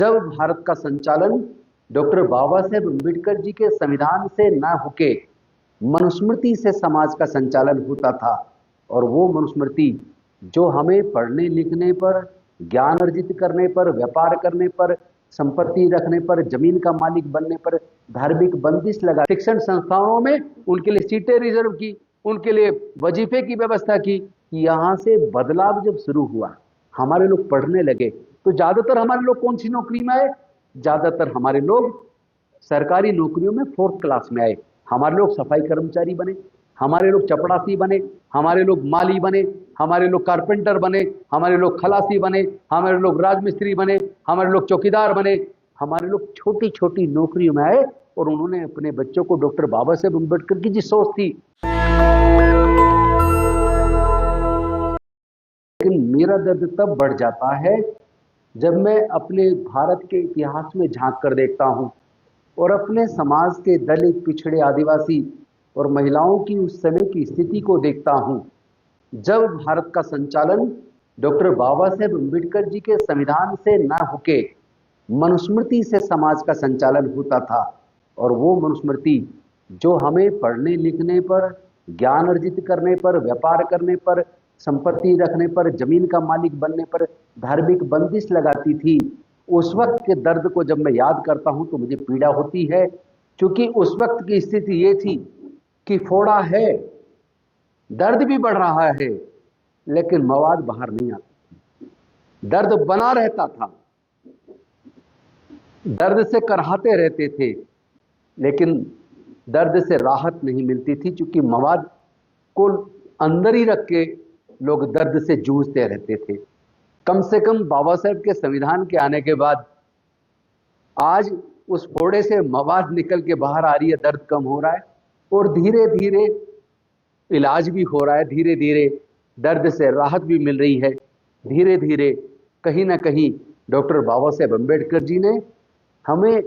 जब भारत का संचालन डॉक्टर बाबा साहेब अम्बेडकर जी के संविधान से न होके मनुस्मृति से समाज का संचालन होता था, और वो मनुस्मृति जो हमें पढ़ने लिखने पर, ज्ञान अर्जित करने पर, व्यापार करने पर, संपत्ति रखने पर, जमीन का मालिक बनने पर धार्मिक बंदिश लगा, शिक्षण संस्थानों में उनके लिए सीटें रिजर्व की, उनके लिए वजीफे की व्यवस्था की। यहां से बदलाव जब शुरू हुआ, हमारे लोग पढ़ने लगे, तो ज्यादातर हमारे लोग कौन सी नौकरी में आए? ज्यादातर हमारे लोग सरकारी नौकरियों में 4th क्लास में आए। हमारे लोग सफाई कर्मचारी बने, हमारे लोग चपड़ासी बने, हमारे लोग माली बने, हमारे लोग कारपेंटर बने, हमारे लोग खलासी बने, हमारे लोग राजमिस्त्री बने, हमारे लोग चौकीदार बने। हमारे लोग छोटी छोटी नौकरियों में आए और उन्होंने अपने बच्चों को डॉक्टर बाबा साहेब अम्बेडकर की जो सोच थी। लेकिन मेरा दर्द तब बढ़ जाता है जब मैं अपने भारत के इतिहास में झांक कर देखता हूं और अपने समाज के दलित, पिछड़े, आदिवासी और महिलाओं की उस समय की स्थिति को देखता हूं जब भारत का संचालन डॉक्टर बाबा साहेब अम्बेडकर जी के संविधान से न होके मनुस्मृति से समाज का संचालन होता था, और वो मनुस्मृति जो हमें पढ़ने लिखने पर, ज्ञान अर्जित करने पर, व्यापार करने पर, संपत्ति रखने पर, जमीन का मालिक बनने पर धार्मिक बंदिश लगाती थी। उस वक्त के दर्द को जब मैं याद करता हूं तो मुझे पीड़ा होती है, क्योंकि उस वक्त की स्थिति ये थी कि फोड़ा है, दर्द भी बढ़ रहा है, लेकिन मवाद बाहर नहीं आता। दर्द बना रहता था, दर्द से करहाते रहते थे, लेकिन दर्द से राहत नहीं मिलती थी, क्योंकि मवाद को अंदर ही रख के लोग दर्द से जूझते रहते थे। कम से कम बाबा साहेब के संविधान के आने के बाद आज उस फोड़े से मवाद निकल के बाहर आ रही है, दर्द कम हो रहा है और धीरे धीरे इलाज भी हो रहा है, धीरे धीरे दर्द से राहत भी मिल रही है। धीरे धीरे कहीं ना कहीं डॉक्टर बाबा साहेब अम्बेडकर जी ने हमें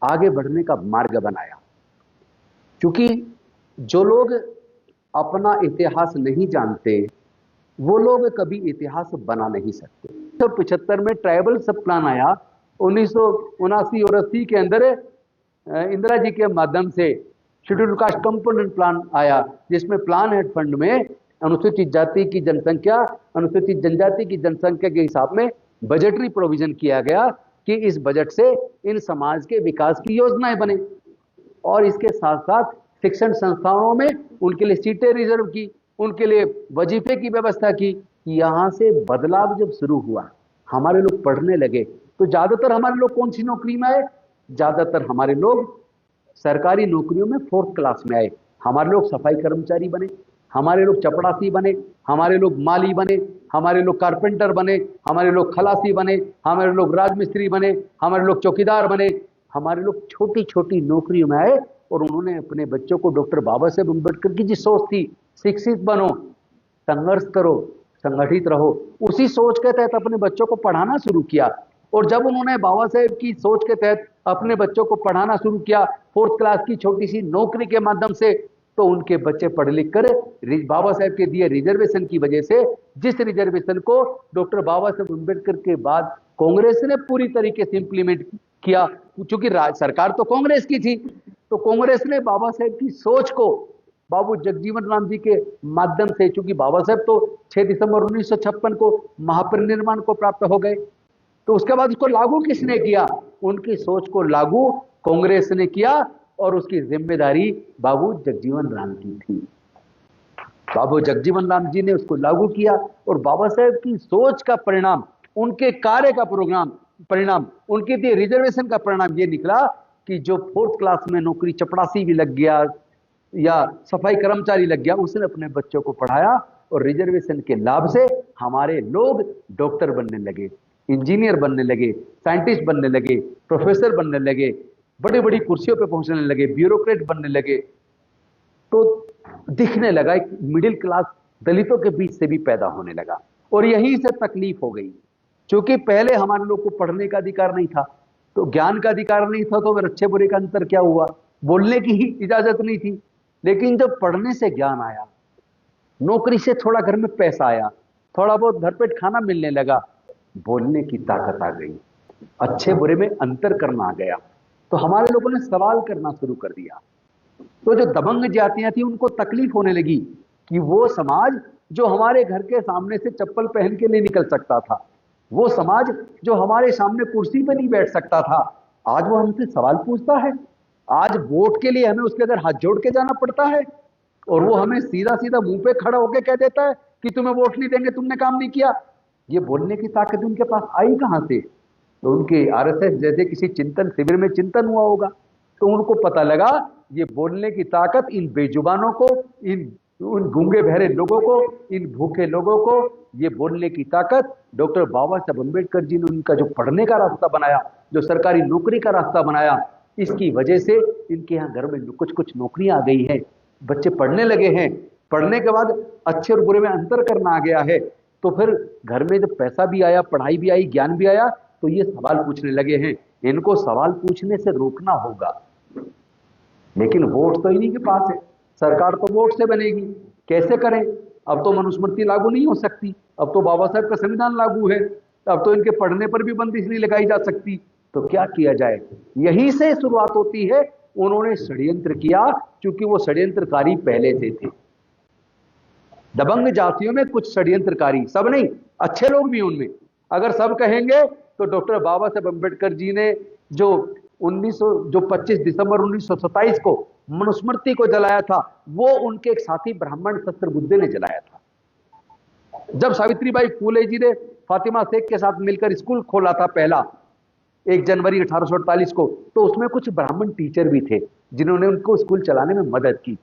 आगे बढ़ने का मार्ग बनाया, क्योंकि जो लोग अपना इतिहास नहीं जानते वो लोग कभी इतिहास बना नहीं सकते। 1975 में ट्राइबल सब प्लान आया, 1979 और 80 के अंदर इंदिरा जी के माध्यम से शेड्यूल कास्ट कंपोनेंट प्लान आया, जिसमें प्लान एड फंड में अनुसूचित जाति की जनसंख्या, अनुसूचित जनजाति की जनसंख्या के हिसाब में बजटरी प्रोविजन किया गया कि इस बजट से इन समाज के विकास की योजनाएं बने, और इसके साथ साथ शिक्षण संस्थानों में उनके लिए सीटें रिजर्व की, उनके लिए वजीफे की व्यवस्था की। यहां से बदलाव जब शुरू हुआ, हमारे लोग पढ़ने लगे, तो ज्यादातर हमारे लोग कौन सी नौकरी में आए? ज्यादातर हमारे लोग सरकारी नौकरियों में 4th क्लास में आए। हमारे लोग सफाई कर्मचारी बने, हमारे लोग चपड़ासी बने, हमारे लोग माली बने, हमारे लोग कारपेंटर बने, हमारे लोग खलासी बने, हमारे लोग राजमिस्त्री बने, हमारे लोग चौकीदार बने। हमारे लोग छोटी छोटी नौकरियों में आए और उन्होंने अपने बच्चों को डॉक्टर बाबा साहेब अम्बेडकर की जो सोच थी, शिक्षित बनो, संघर्ष करो, संगठित रहो, उसी सोच के तहत अपने बच्चों को पढ़ाना शुरू किया। और जब उन्होंने बाबा साहेब की सोच के तहत अपने बच्चों को पढ़ाना शुरू किया 4th क्लास की छोटी सी नौकरी के माध्यम से, तो उनके बच्चे पढ़ लिख कर बाबा साहेब के दिए रिजर्वेशन की वजह से, जिस रिजर्वेशन को डॉक्टर बाबा साहेब अम्बेडकर के बाद कांग्रेस ने पूरी तरीके से इंप्लीमेंट किया, क्योंकि सरकार तो कांग्रेस की थी, तो कांग्रेस ने बाबा साहेब की सोच को बाबू जगजीवन राम जी के माध्यम से, चूंकि बाबा साहेब तो 6 दिसंबर 1956 को महापरिनिर्वाण को प्राप्त हो गए, तो उसके बाद उसको लागू किसने किया? उनकी सोच को लागू कांग्रेस ने किया, और उसकी जिम्मेदारी बाबू जगजीवन राम की थी। बाबू जगजीवन राम जी ने उसको लागू किया, और बाबा साहेब की सोच का परिणाम, उनके कार्य का परिणाम, उनके दिए रिजर्वेशन का परिणाम ये निकला कि जो 4th क्लास में नौकरी चपड़ासी भी लग गया या सफाई कर्मचारी लग गया, उसने अपने बच्चों को पढ़ाया, और रिजर्वेशन के लाभ से हमारे लोग डॉक्टर बनने लगे, इंजीनियर बनने लगे, साइंटिस्ट बनने लगे, प्रोफेसर बनने लगे, बड़ी बड़ी कुर्सियों पे पहुंचने लगे, ब्यूरोक्रेट बनने लगे। तो दिखने लगा एक मिडिल क्लास दलितों के बीच से भी पैदा होने लगा, और यहीं से तकलीफ हो गई, क्योंकि पहले हमारे लोग को पढ़ने का अधिकार नहीं था, तो ज्ञान का अधिकार नहीं था, तो फिर अच्छे बुरे का अंतर क्या हुआ? बोलने की ही इजाजत नहीं थी। लेकिन जब पढ़ने से ज्ञान आया, नौकरी से थोड़ा घर में पैसा आया, थोड़ा बहुत भरपेट खाना मिलने लगा, बोलने की ताकत आ गई, अच्छे बुरे में अंतर करना आ गया, तो हमारे लोगों ने सवाल करना शुरू कर दिया। तो जो दबंग जातियां थी उनको तकलीफ होने लगी कि वो समाज जो हमारे घर के सामने से चप्पल पहन के नहीं निकल सकता था, वो समाज जो हमारे सामने कुर्सी पे नहीं बैठ सकता था, आज वो हमसे सवाल पूछता है। आज वोट के लिए हमें उसके अगर हाथ जोड़ के जाना पड़ता है और वो हमें सीधा सीधा मुंह पे खड़ा होकर कह देता है कि तुम्हें वोट नहीं देंगे, तुमने काम नहीं किया। ये बोलने की ताकत उनके पास आई कहां से? तो उनके आरएसएस जैसे किसी चिंतन शिविर में चिंतन हुआ होगा, तो उनको पता लगा ये बोलने की ताकत इन बेजुबानों को, इन उन गूंगे बहरे लोगों को, इन भूखे लोगों को ये बोलने की ताकत डॉक्टर बाबा साहब अम्बेडकर जी ने उनका जो पढ़ने का रास्ता बनाया, जो सरकारी नौकरी का रास्ता बनाया, इसकी वजह से इनके यहाँ घर में कुछ कुछ नौकरियां आ गई हैं, बच्चे पढ़ने लगे हैं। पढ़ने के बाद अच्छे और बुरे में अंतर करना आ गया है, तो फिर घर में जब पैसा भी आया, पढ़ाई भी आई, ज्ञान भी आया, तो ये सवाल पूछने लगे हैं। इनको सवाल पूछने से रोकना होगा, लेकिन वोट तो इन्हीं के पास है, सरकार तो वोट से बनेगी, कैसे करें? अब तो मनुस्मृति लागू नहीं हो सकती, अब तो बाबा साहब का संविधान लागू है, अब तो इनके पढ़ने पर भी बंदिश नहीं लगाई जा सकती, तो क्या किया जाए? यहीं से शुरुआत होती है। उन्होंने षड्यंत्र किया, क्योंकि वो षड्यंत्रकारी पहले से थे। दबंग जातियों में कुछ षड्यंत्रकारी, सब नहीं, अच्छे लोग भी उनमें। अगर सब कहेंगे तो डॉक्टर बाबा साहब अम्बेडकर जी ने जो 25 दिसंबर 1927 को मनुस्मृति को जलाया था, वो उनके एक साथी ब्राह्मण शस्त्रबुद्धे ने जलाया था। जब सावित्रीबाई फूले जी ने फातिमा शेख के साथ मिलकर स्कूल खोला था पहला, 1 जनवरी 1848 को, तो उसमें कुछ ब्राह्मण टीचर भी थे जिन्होंने उनको स्कूल चलाने में मदद की।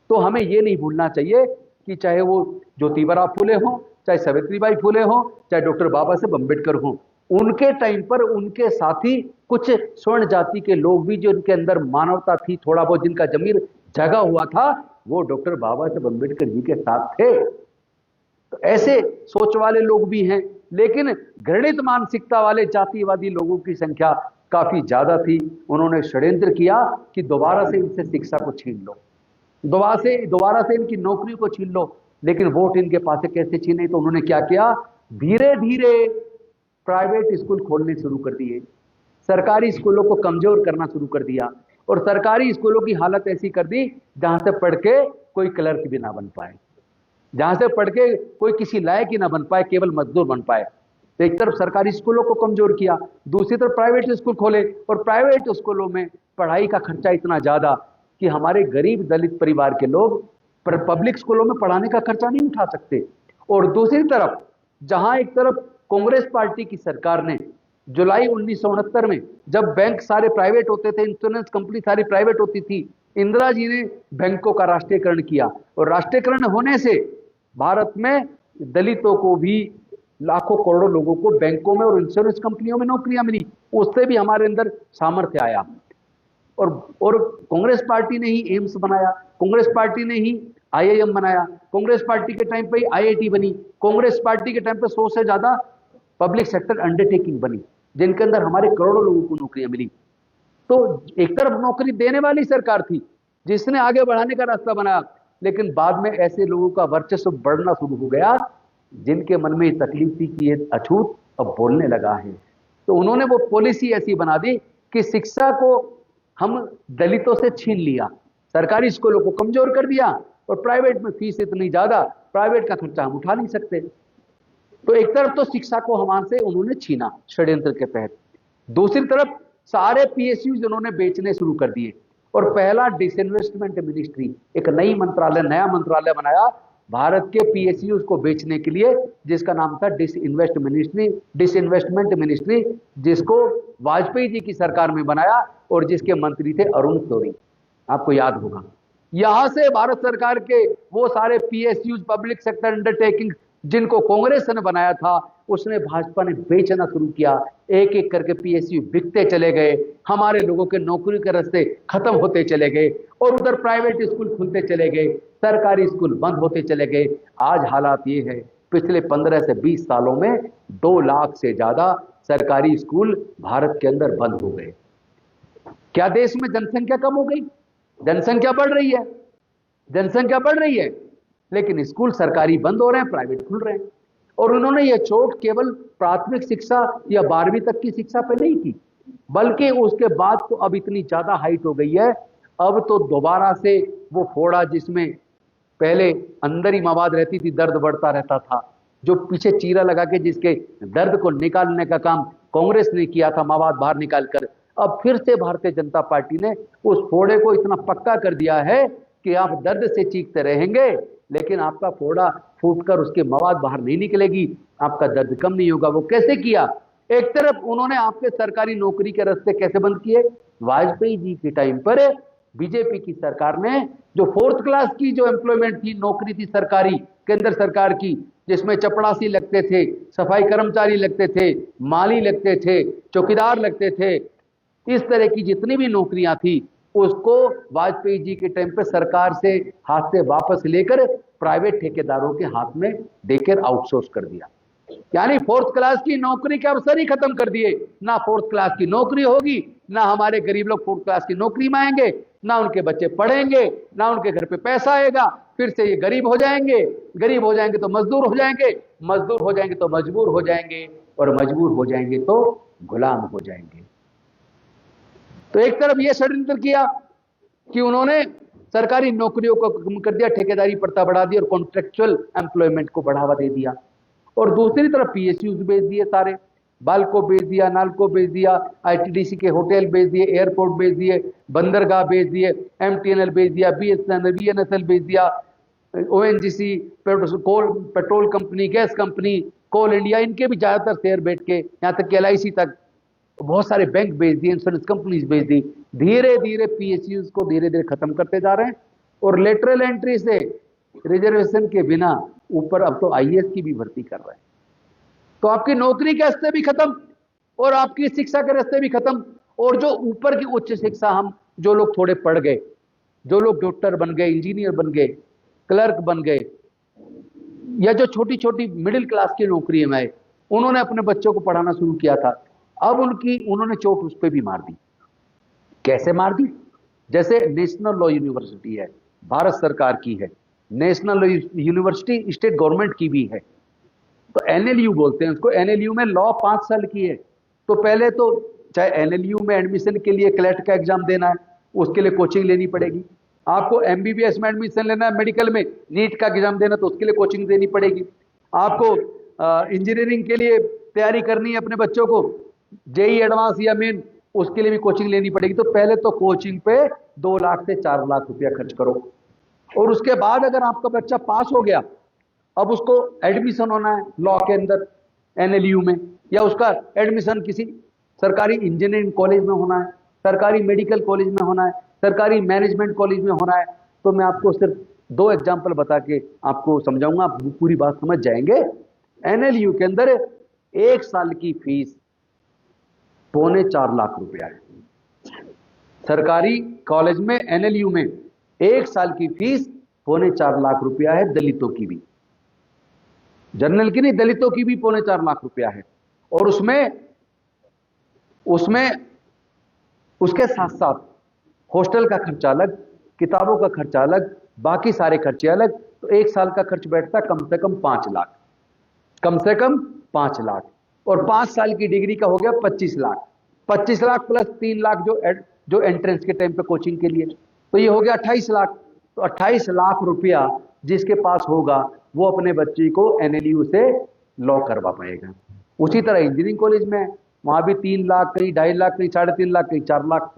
तो हमें ये नहीं भूलना चाहिए कि चाहे वो ज्योतिबा फूले हो, चाहे सावित्रीबाई फूले हो, चाहे डॉक्टर बाबा साहब अम्बेडकर हो, उनके टाइम पर उनके साथी कुछ स्वर्ण जाति के लोग भी, जो उनके अंदर मानवता थी, थोड़ा बहुत जिनका जमीर जगा हुआ था, वो डॉक्टर बाबा साहब अम्बेडकर जी के साथ थे। तो ऐसे सोच वाले लोग भी हैं, लेकिन घृणित मानसिकता वाले जातिवादी लोगों की संख्या काफी ज्यादा थी। उन्होंने षड्यंत्र किया कि दोबारा से इनसे शिक्षा को छीन लो, दोबारा से इनकी नौकरी को छीन लो। लेकिन वोट इनके पास से कैसे छीने? तो उन्होंने क्या किया, धीरे धीरे प्राइवेट स्कूल खोलने शुरू कर दिए, सरकारी स्कूलों को कमजोर करना शुरू कर दिया, और सरकारी स्कूलों की हालत ऐसी कर दी जहां से पढ़ के कोई क्लर्क भी ना बन पाए, जहां से पढ़ के कोई किसी लायक ही ना बन पाए, केवल मजदूर बन पाए। तो एक तरफ सरकारी स्कूलों को कमजोर किया, दूसरी तरफ प्राइवेट स्कूल खोले, और प्राइवेट स्कूलों में पढ़ाई का खर्चा इतना ज्यादा कि हमारे गरीब दलित परिवार के लोग पब्लिक स्कूलों में पढ़ाने का खर्चा नहीं उठा सकते। और दूसरी तरफ, जहां एक तरफ कांग्रेस पार्टी की सरकार ने जुलाई 1969 में, जब बैंक सारे प्राइवेट होते थे, इंश्योरेंस कंपनी सारी प्राइवेट होती थी, इंदिरा जी ने बैंकों का राष्ट्रीयकरण किया, और राष्ट्रीयकरण होने से भारत में दलितों को भी, लाखों करोड़ों लोगों को बैंकों में और इंश्योरेंस कंपनियों में नौकरियां मिली, उससे भी हमारे अंदर सामर्थ्य आया। और कांग्रेस पार्टी ने ही एम्स बनाया, कांग्रेस पार्टी ने ही आईआईएम बनाया, कांग्रेस पार्टी के टाइम पे ही आईआईटी बनी, कांग्रेस पार्टी के टाइम पे 100 से ज्यादा पब्लिक सेक्टर अंडरटेकिंग बनी, जिनके अंदर हमारे करोड़ों लोगों को नौकरियां मिली। तो एक तरफ नौकरी देने वाली सरकार थी जिसने आगे बढ़ाने का रास्ता बनाया, लेकिन बाद में ऐसे लोगों का वर्चस्व बढ़ना शुरू हो गया जिनके मन में तकलीफ थी कि ये अछूत अब बोलने लगा है। तो उन्होंने वो पॉलिसी ऐसी बना दी कि शिक्षा को हम दलितों से छीन लिया, सरकारी स्कूलों को कमजोर कर दिया, और प्राइवेट में फीस इतनी ज्यादा, प्राइवेट का खर्चा हम उठा नहीं सकते। तो एक तरफ तो शिक्षा को हमारे से उन्होंने छीना षड्यंत्र के तहत, दूसरी तरफ सारे पीएसयू उन्होंने बेचने शुरू कर दिए, और पहला डिसइन्वेस्टमेंट मिनिस्ट्री, एक नया मंत्रालय बनाया भारत के पीएसयू को बेचने के लिए, जिसका नाम था डिसइन्वेस्टमेंट मिनिस्ट्री, जिसको वाजपेयी जी की सरकार में बनाया, और जिसके मंत्री थे अरुण शौरी, आपको याद होगा। यहां से भारत सरकार के वो सारे पीएसयू, पब्लिक सेक्टर अंडरटेकिंग, जिनको कांग्रेस ने बनाया था, उसने भाजपा ने बेचना शुरू किया। एक एक करके पीएसयू बिकते चले गए, हमारे लोगों के नौकरी के रास्ते खत्म होते चले गए, और उधर प्राइवेट स्कूल खुलते चले गए, सरकारी स्कूल बंद होते चले गए। आज हालात ये है, पिछले 15 से 20 सालों में 2 लाख से ज्यादा सरकारी स्कूल भारत के अंदर बंद हो गए। क्या देश में जनसंख्या कम हो गई? जनसंख्या बढ़ रही है, लेकिन स्कूल सरकारी बंद हो रहे हैं, प्राइवेट खुल रहे हैं। और उन्होंने यह चोट केवल प्राथमिक शिक्षा या 12वीं तक की शिक्षा पे नहीं की, बल्कि उसके बाद तो अब इतनी ज्यादा हाइट हो गई है, अब तो दोबारा से वो फोड़ा जिसमें पहले अंदर ही मवाद रहती थी, दर्द बढ़ता रहता था, जो पीछे चीरा लगा के जिसके दर्द को निकालने का काम कांग्रेस ने किया था, मवाद बाहर निकालकर, अब फिर से भारतीय जनता पार्टी ने उस फोड़े को इतना पक्का कर दिया है कि आप दर्द से चीखते रहेंगे, लेकिन आपका फोड़ा फूटकर उसके मवाद बाहर नहीं निकलेगी, आपका दर्द कम नहीं होगा। वो कैसे किया? एक तरफ उन्होंने आपके सरकारी नौकरी के रास्ते कैसे बंद किए? वाजपेयी जी के टाइम पर बीजेपी की सरकार ने जो 4th क्लास की जो एम्प्लॉयमेंट थी, नौकरी थी सरकारी, केंद्र सरकार की, जिसमें चपड़ासी लगते थे, सफाई कर्मचारी लगते थे, माली लगते थे, चौकीदार लगते थे, इस तरह की जितनी भी नौकरियां थी, उसको वाजपेयी जी के टाइम पे सरकार से हाथ से वापस लेकर प्राइवेट ठेकेदारों के हाथ में देकर आउटसोर्स कर दिया। यानी 4th क्लास की नौकरी के अवसर ही खत्म कर दिए। ना 4th क्लास की नौकरी होगी, ना हमारे गरीब लोग 4th क्लास की नौकरी में आएंगे, ना उनके बच्चे पढ़ेंगे, ना उनके घर पे पैसा आएगा, फिर से ये गरीब हो जाएंगे, गरीब हो जाएंगे तो मजदूर हो जाएंगे, मजदूर हो जाएंगे तो मजबूर हो जाएंगे, और मजबूर हो जाएंगे तो गुलाम हो जाएंगे। तो एक तरफ यह षड्यंत्र किया कि उन्होंने सरकारी नौकरियों को कम कर दिया, ठेकेदारी प्रथा बढ़ा दी और कॉन्ट्रेक्चुअल एम्प्लॉयमेंट को बढ़ावा दे दिया, और दूसरी तरफ पीएसयूज बेच दिए, सारे बाल्को बेच दिया, नाल्को बेच दिया, आईटीडीसी के होटल बेच दिए, एयरपोर्ट बेच दिए, बंदरगाह बेच दिए, एमटीएनएल बेच दिया, बीएसएनएल बीएनएसएल बेच दिया, ONGC, petrol company, gas company, Coal India, इनके भी ज्यादातर शेयर बेच के, यहां तक कि एलआईसी तक, बहुत सारे बैंक बेच दिए, इंश्योरेंस कंपनीज बेच दी। धीरे धीरे पीएसयूज को धीरे धीरे खत्म करते जा रहे हैं, और लेटरल एंट्री से रिजर्वेशन के बिना ऊपर अब तो आईएएस की भी भर्ती कर रहे हैं। तो आपकी नौकरी के रास्ते भी खत्म, और आपकी शिक्षा के रास्ते भी खत्म, और जो ऊपर की उच्च शिक्षा, हम जो लोग थोड़े पढ़ गए, जो लोग डॉक्टर बन गए, इंजीनियर बन गए, क्लर्क बन गए, या जो छोटी छोटी मिडिल क्लास की नौकरी में आए, उन्होंने अपने बच्चों को पढ़ाना शुरू किया था, अब उन्होंने चोट उस पर भी मार दी। कैसे मार दी? जैसे नेशनल लॉ यूनिवर्सिटी है, भारत सरकार की है, national law university state government की भी है, तो एनएलयू बोलते हैं उसको। एनएलयू में लॉ 5 साल की है, तो पहले तो चाहे एनएलयू में एडमिशन के लिए क्लेट का एग्जाम देना है, उसके लिए कोचिंग लेनी पड़ेगी। आपको एमबीबीएस में एडमिशन लेना है, मेडिकल में नीट का एग्जाम देना, तो उसके लिए कोचिंग देनी पड़ेगी। आपको इंजीनियरिंग के लिए तैयारी करनी है अपने बच्चों को, जेई एडवांस या मेन, उसके लिए भी कोचिंग लेनी पड़ेगी। तो पहले तो कोचिंग पे 2 लाख से 4 लाख रुपया खर्च करो, और उसके बाद अगर आपका बच्चा पास हो गया, अब उसको एडमिशन होना है लॉ के अंदर एनएलयू में, या उसका एडमिशन किसी सरकारी इंजीनियरिंग कॉलेज में होना है, सरकारी मेडिकल कॉलेज में होना है, सरकारी मैनेजमेंट कॉलेज में होना है। तो मैं आपको सिर्फ 2 एग्जाम्पल बता के आपको समझाऊंगा, आप पूरी बात समझ जाएंगे। एनएलयू के अंदर 1 साल की फीस 3.25 लाख रुपया है। सरकारी कॉलेज में एनएलयू में 1 साल की फीस 3.25 लाख रुपया है, दलितों की भी, जनरल की नहीं, दलितों की भी 3.25 लाख रुपया है। और उसमें उसके साथ साथ हॉस्टल का खर्चा अलग, किताबों का खर्चा अलग, बाकी सारे खर्चे अलग। तो 1 साल का खर्च बैठता कम से कम 5 लाख, कम से कम 5 लाख, और 5 साल की डिग्री का हो गया 25 लाख, 25 लाख प्लस 3 लाख जो एंट्रेंस के टाइम पे कोचिंग के लिए, तो ये हो गया 28 लाख। तो 28 लाख रुपया जिसके पास होगा वो अपने बच्चे को एनएलयू से लॉ करवा पाएगा। उसी तरह इंजीनियरिंग कॉलेज में वहां भी 3 लाख, कहीं 2.5 लाख, कहीं 3.5 लाख, कहीं 4 लाख,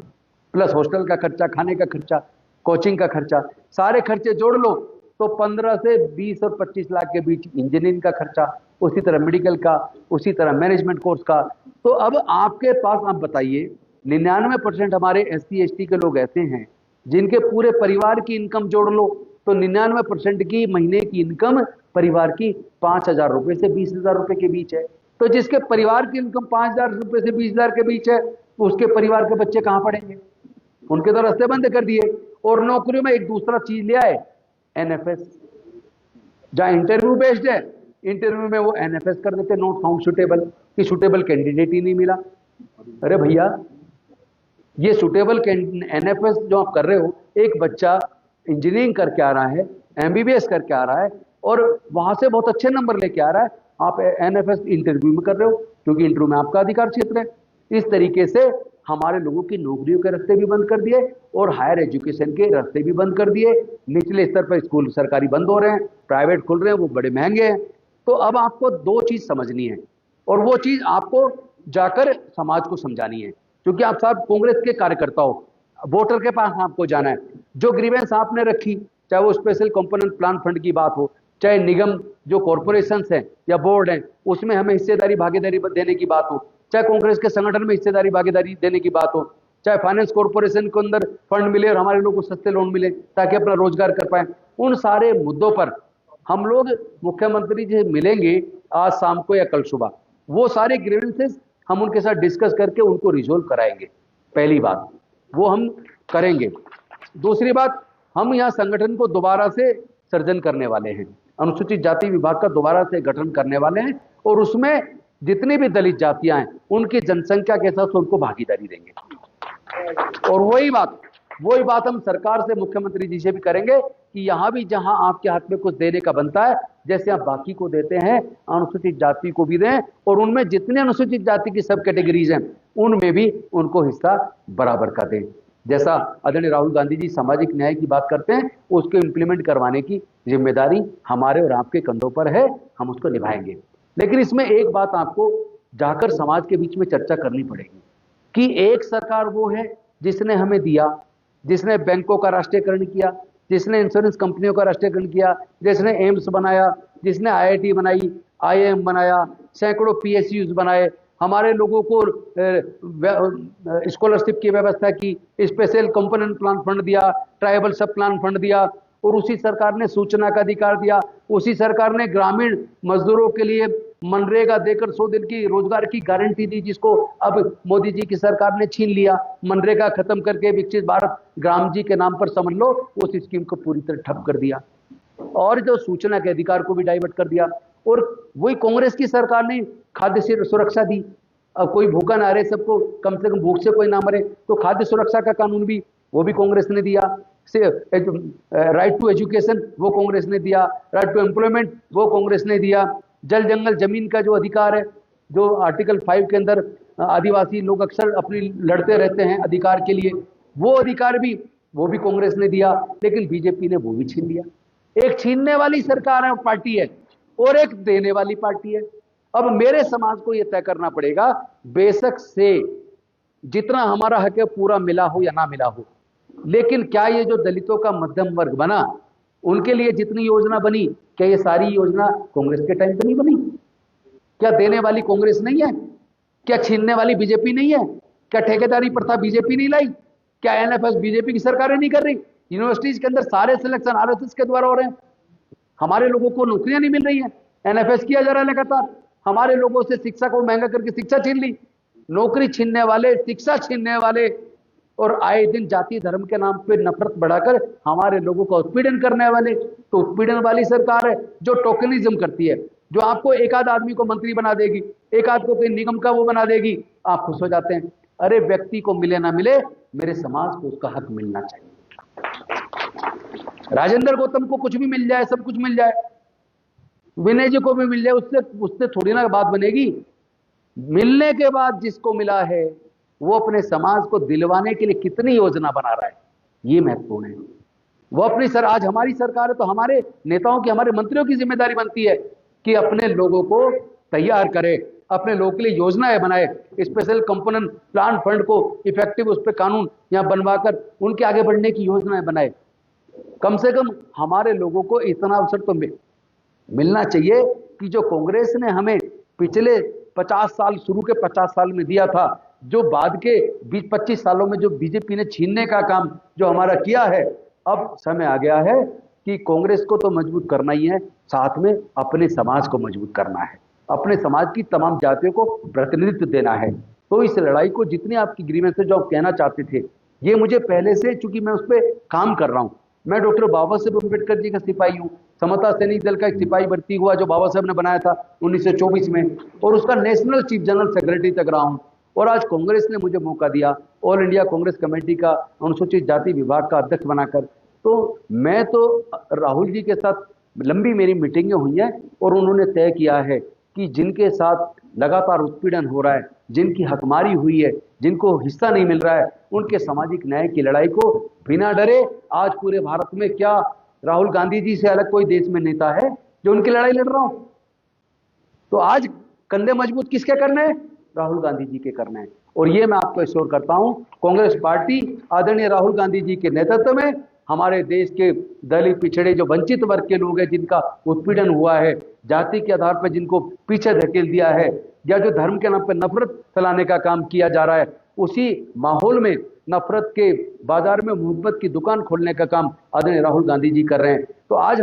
प्लस हॉस्टल का खर्चा, खाने का खर्चा, कोचिंग का खर्चा, सारे खर्चे जोड़ लो तो 15 से 20 और 25 लाख के बीच इंजीनियरिंग का खर्चा, उसी तरह मेडिकल का, उसी तरह मैनेजमेंट कोर्स का। तो अब आपके पास, आप बताइए, 99% हमारे SC ST के लोग ऐसे हैं जिनके पूरे परिवार की इनकम जोड़ लो तो 99% की महीने की इनकम परिवार की 5,000 रुपए से 20,000 रुपए के बीच है। तो जिसके परिवार की इनकम 5,000 रुपए से 20,000 के बीच है, तो उसके परिवार के बच्चे कहां पढ़ेंगे? उनके तो रास्ते बंद कर दिए। और नौकरियों में एक दूसरा चीज ले आए, NFS, जहां इंटरव्यू बेस्ड है, इंटरव्यू में वो NFS कर देते, नॉट फाउंड सुटेबल, कि सुटेबल कैंडिडेट ही नहीं मिला। अरे भैया, ये सुटेबल NFS जो आप कर रहे हो, एक बच्चा इंजीनियरिंग करके आ रहा है, MBBS करके आ रहा है, और वहां से बहुत अच्छे नंबर लेके आ रहा है, आप एनएफएस इंटरव्यू में कर रहे हो क्योंकि इंटरव्यू में आपका अधिकार क्षेत्र है। इस तरीके से हमारे लोगों की नौकरियों के रास्ते भी बंद कर दिए और हायर एजुकेशन के रास्ते भी बंद कर दिए। निचले स्तर पर स्कूल सरकारी बंद हो रहे हैं, प्राइवेट खुल रहे हैं, वो बड़े महंगे हैं। तो अब आपको दो चीज समझनी है और वो चीज आपको जाकर समाज को समझानी है, क्योंकि आप साहब कांग्रेस के कार्यकर्ता हो, वोटर के पास आपको जाना है। जो ग्रीवेंस आपने रखी, चाहे वो स्पेशल कंपोनेंट प्लान फंड की बात हो, चाहे निगम जो कॉर्पोरेशंस हैं या बोर्ड हैं उसमें हमें हिस्सेदारी भागीदारी देने की बात हो, चाहे कांग्रेस के संगठन में हिस्सेदारी भागीदारी देने की बात हो, चाहे फाइनेंस कॉर्पोरेशन के अंदर फंड मिले और हमारे लोगों को सस्ते लोन मिले ताकि अपना रोजगार कर पाए, उन सारे मुद्दों पर हम लोग मुख्यमंत्री जी मिलेंगे आज शाम को या कल सुबह। वो सारे ग्रीवेंसेस हम उनके साथ डिस्कस करके उनको रिजोल्व कराएंगे। पहली बात वो हम करेंगे। दूसरी बात, हम यहाँ संगठन को दोबारा से सर्जन करने वाले हैं, अनुसूचित जाति विभाग का दोबारा से गठन करने वाले हैं और उसमें जितनी भी दलित जातियां हैं उनकी जनसंख्या के साथ उनको भागीदारी देंगे। और वही बात हम सरकार से, मुख्यमंत्री जी से भी करेंगे कि यहां भी जहां आपके हाथ में कुछ देने का बनता है, जैसे आप बाकी को देते हैं अनुसूचित जाति को भी दें और उनमें जितने अनुसूचित जाति की सब कैटेगरीज हैं उनमें भी उनको हिस्सा बराबर का दें। जैसा आदरणीय राहुल गांधी जी सामाजिक न्याय की बात करते हैं, उसको इंप्लीमेंट करवाने की जिम्मेदारी हमारे और आपके कंधों पर है, हम उसको निभाएंगे। लेकिन इसमें एक बात आपको जाकर समाज के बीच में चर्चा करनी पड़ेगी कि एक सरकार वो है जिसने हमें दिया, जिसने बैंकों का राष्ट्रीयकरण किया, जिसने इंश्योरेंस कंपनियों का राष्ट्रीयकरण किया, जिसने एम्स बनाया, जिसने आईआईटी बनाई, आईआईएम बनाया, सैकड़ों पीएसयूज बनाए, हमारे लोगों को स्कॉलरशिप की व्यवस्था की, स्पेशल कंपोनेंट प्लान फंड दिया, ट्राइबल सब प्लान फंड दिया, और उसी सरकार ने सूचना का अधिकार दिया, उसी सरकार ने ग्रामीण मजदूरों के लिए मनरेगा देकर 100 दिन की रोजगार की गारंटी दी, जिसको अब मोदी जी की सरकार ने छीन लिया। मनरेगा खत्म करके विकसित भारत ग्राम जी के नाम पर समझ लो उस स्कीम को पूरी तरह ठप कर दिया और जो सूचना के अधिकार को भी डाइवर्ट कर दिया। और वही कांग्रेस की सरकार ने खाद्य सुरक्षा दी, अब कोई भूखा ना रहे, सबको कम से कम भूख से कोई ना मरे, तो खाद्य सुरक्षा का कानून भी वो भी कांग्रेस ने दिया। राइट टू एजुकेशन वो कांग्रेस ने दिया, राइट टू एम्प्लॉयमेंट वो कांग्रेस ने दिया, जल जंगल जमीन का जो अधिकार है, जो आर्टिकल 5 के अंदर आदिवासी लोग अक्सर अपनी लड़ते रहते हैं अधिकार के लिए, वो अधिकार भी वो भी कांग्रेस ने दिया। लेकिन बीजेपी ने वो भी छीन लिया। एक छीनने वाली सरकार है, पार्टी है, और एक देने वाली पार्टी है। अब मेरे समाज को यह तय करना पड़ेगा, बेशक से जितना हमारा हक है पूरा मिला हो या ना मिला हो, लेकिन क्या ये जो दलितों का मध्यम वर्ग बना, उनके लिए जितनी योजना बनी, क्या ये सारी योजना कांग्रेस के टाइम पे नहीं बनी? क्या देने वाली कांग्रेस नहीं है? क्या छीनने वाली बीजेपी नहीं है? क्या ठेकेदारी प्रथा बीजेपी नहीं लाई? क्या एनएफएस बीजेपी की सरकारें नहीं कर रही? यूनिवर्सिटीज के अंदर सारे सिलेक्शन आरएसएस के द्वारा हो रहे हैं। हमारे लोगों को नौकरियां नहीं मिल रही हैं, एनएफएस किया जा रहा है लगातार। हमारे लोगों से शिक्षा को महंगा करके शिक्षा छीन ली। नौकरी छीनने वाले, शिक्षा छीनने वाले और आए दिन जाति धर्म के नाम पे नफरत बढ़ाकर हमारे लोगों का उत्पीड़न करने वाले, तो उत्पीड़न वाली सरकार है जो टोकनिज्म करती है, जो आपको एक आध आदमी को मंत्री बना देगी, एक आध को कोई निगम का वो बना देगी, आप खुश हो जाते हैं। अरे व्यक्ति को मिले ना मिले, मेरे समाज को उसका हक मिलना चाहिए। राजेंद्र गौतम को कुछ भी मिल जाए, सब कुछ मिल जाए, विनय जी को भी मिल जाए, उससे थोड़ी ना बात बनेगी। मिलने के बाद जिसको मिला है वो अपने समाज को दिलवाने के लिए कितनी योजना बना रहा है, ये महत्वपूर्ण है। वो अपनी आज हमारी सरकार है तो हमारे नेताओं की, हमारे मंत्रियों की जिम्मेदारी बनती है कि अपने लोगों को तैयार करे, अपने लोगों के लिए योजनाएं बनाए, स्पेशल कंपोनेंट प्लान फंड को इफेक्टिव उस पर कानून यहाँ बनवाकर उनके आगे बढ़ने की योजनाएं बनाए। कम से कम हमारे लोगों को इतना अवसर तो मिलना चाहिए कि जो कांग्रेस ने हमें पिछले 50 साल, शुरू के 50 साल में दिया था, जो बाद के 20-25 सालों में जो बीजेपी ने छीनने का काम जो हमारा किया है, अब समय आ गया है कि कांग्रेस को तो मजबूत करना ही है, साथ में अपने समाज को मजबूत करना है, अपने समाज की तमाम जातियों को प्रतिनिधित्व देना है। तो इस लड़ाई को जितनी आपकी ग्रीवेंस है जो आप कहना चाहते थे, ये मुझे पहले से, चूंकि मैं उस पर काम कर रहा हूँ, मैं डॉक्टर बाबा साहेब अम्बेडकर जी का सिपाही हूँ, समता सैनिक दल का एक सिपाही भर्ती हुआ जो बाबा साहब ने बनाया था 1924 में, और उसका नेशनल चीफ जनरल सेक्रेटरी तक रहा हूँ। और आज कांग्रेस ने मुझे मौका दिया ऑल इंडिया कांग्रेस कमेटी का अनुसूचित जाति विभाग का अध्यक्ष बनाकर। तो मैं तो राहुल जी के साथ लंबी मेरी मीटिंगें हुई हैं और उन्होंने तय किया है कि जिनके साथ लगातार उत्पीड़न हो रहा है, जिनकी हकमारी हुई है, जिनको हिस्सा नहीं मिल रहा है, उनके सामाजिक न्याय की लड़ाई को बिना डरे आज पूरे भारत में क्या राहुल गांधी जी से अलग कोई देश में नेता है जो उनकी लड़ाई लड़ रहा हो? तो आज कंधे मजबूत किसके करने हैं? राहुल गांधी जी के करने हैं। और ये मैं आपको एश्योर करता हूं, कांग्रेस पार्टी आदरणीय राहुल गांधी जी के नेतृत्व में हमारे देश के दलित पिछड़े जो वंचित वर्ग के लोग हैं, जिनका उत्पीड़न हुआ है, जाति के आधार पर जिनको पीछे धकेल दिया है, या जो धर्म के नाम पर नफरत फैलाने का काम किया जा रहा है, उसी माहौल में नफरत के बाजार में मोहब्बत की दुकान खोलने का काम आदरणीय राहुल गांधी जी कर रहे हैं। तो आज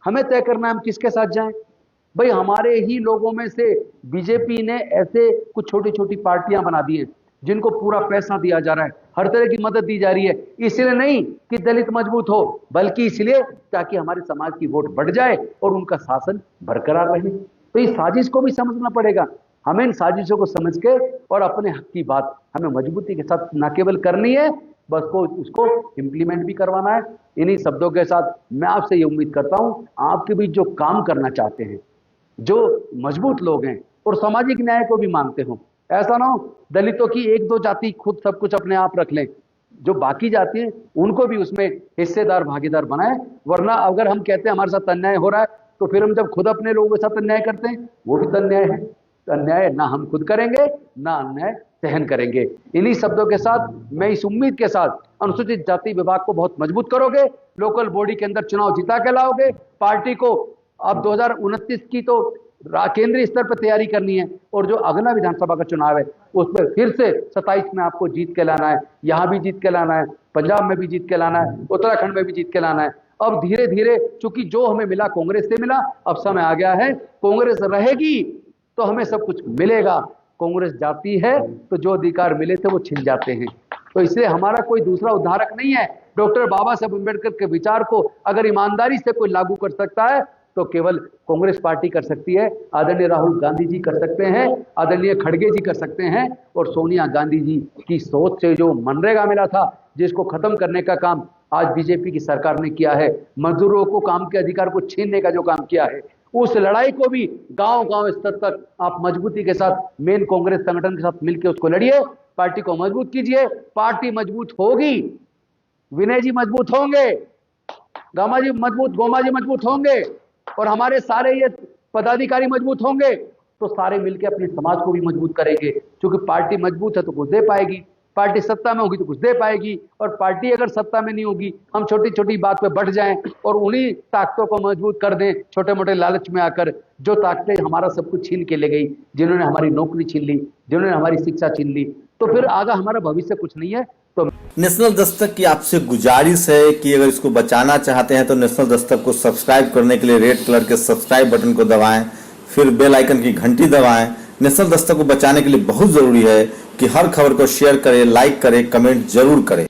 हमें तय करना है हम किसके साथ जाएं। भाई हमारे ही लोगों में से बीजेपी ने ऐसे कुछ छोटी छोटी पार्टियां बना दी हैं जिनको पूरा पैसा दिया जा रहा है, हर तरह की मदद दी जा रही है, इसलिए नहीं कि दलित मजबूत हो, बल्कि इसलिए ताकि हमारे समाज की वोट बढ़ जाए और उनका शासन बरकरार रहे। तो इस साजिश को भी समझना पड़ेगा। हमें इन साजिशों को समझ के और अपने हक की बात हमें मजबूती के साथ न केवल करनी है, बस उसको इम्प्लीमेंट भी करवाना है। इन्हीं शब्दों के साथ मैं आपसे ये उम्मीद करता हूं, आपके बीच जो काम करना चाहते हैं, जो मजबूत लोग हैं और सामाजिक न्याय को भी मानते हो, ऐसा ना हो दलितों की एक दो जाति खुद सब कुछ अपने आप रख लें, जो बाकी जाति हैं उनको भी उसमें हिस्सेदार भागीदार बनाए। वरना अगर हम कहते हैं हमारे साथ अन्याय हो रहा है, तो फिर हम जब खुद अपने लोगों के साथ अन्याय करते हैं, वो भी तो अन्याय है। तो अन्याय ना हम खुद करेंगे, ना अन्याय सहन करेंगे। इन्हीं शब्दों के साथ मैं इस उम्मीद के साथ, अनुसूचित जाति विभाग को बहुत मजबूत करोगे, लोकल बॉडी के अंदर चुनाव जिता के लाओगे, पार्टी को अब 2029 की तो केंद्रीय स्तर पर तैयारी करनी है, और जो अगला विधानसभा का चुनाव है उस पर फिर से 27 में आपको जीत के लाना है। यहां भी जीत के लाना है, पंजाब में भी जीत के लाना है, उत्तराखंड में भी जीत के लाना है। अब धीरे धीरे चूंकि जो हमें मिला कांग्रेस से मिला, अब समय आ गया है कांग्रेस रहेगी तो हमें सब कुछ मिलेगा। कांग्रेस जाती है तो जो अधिकार मिले थे वो छिन जाते हैं। तो इसलिए हमारा कोई दूसरा उद्धारक नहीं है। डॉक्टर बाबा साहब अम्बेडकर के विचार को अगर ईमानदारी से कोई लागू कर सकता है तो केवल कांग्रेस पार्टी कर सकती है। आदरणीय राहुल गांधी जी कर सकते हैं, आदरणीय खड़गे जी कर सकते हैं, और सोनिया गांधी जी की सोच से जो मनरेगा मिला था, जिसको खत्म करने का काम आज बीजेपी की सरकार ने किया है, मजदूरों को काम के अधिकार को छीनने का जो काम किया है, उस लड़ाई को भी गांव-गांव स्तर तक आप मजबूती के साथ मेन कांग्रेस संगठन के साथ मिलकर उसको लड़िए, पार्टी को मजबूत कीजिए। पार्टी मजबूत होगी, विनय जी मजबूत होंगे, गोमा जी मजबूत होंगे, और हमारे सारे ये पदाधिकारी मजबूत होंगे, तो सारे मिलकर अपने समाज को भी मजबूत करेंगे। क्योंकि पार्टी मजबूत है तो कुछ दे पाएगी, पार्टी सत्ता में होगी तो कुछ दे पाएगी, और पार्टी अगर सत्ता में नहीं होगी, हम छोटी छोटी बात पे बढ़ जाएं और उन्हीं ताकतों को मजबूत कर दें, छोटे मोटे लालच में आकर, जो ताकतें हमारा सब कुछ छीन के ले गई, जिन्होंने हमारी नौकरी छीन ली, जिन्होंने हमारी शिक्षा छीन ली, तो फिर आगे हमारा भविष्य कुछ नहीं है। तो नेशनल दस्तक की आपसे गुजारिश है कि अगर इसको बचाना चाहते हैं तो नेशनल दस्तक को सब्सक्राइब करने के लिए रेड कलर के सब्सक्राइब बटन को दबाएं, फिर बेल आइकन की घंटी दबाएं। नेशनल दस्तक को बचाने के लिए बहुत जरूरी है कि हर खबर को शेयर करें, लाइक करें, कमेंट जरूर करें।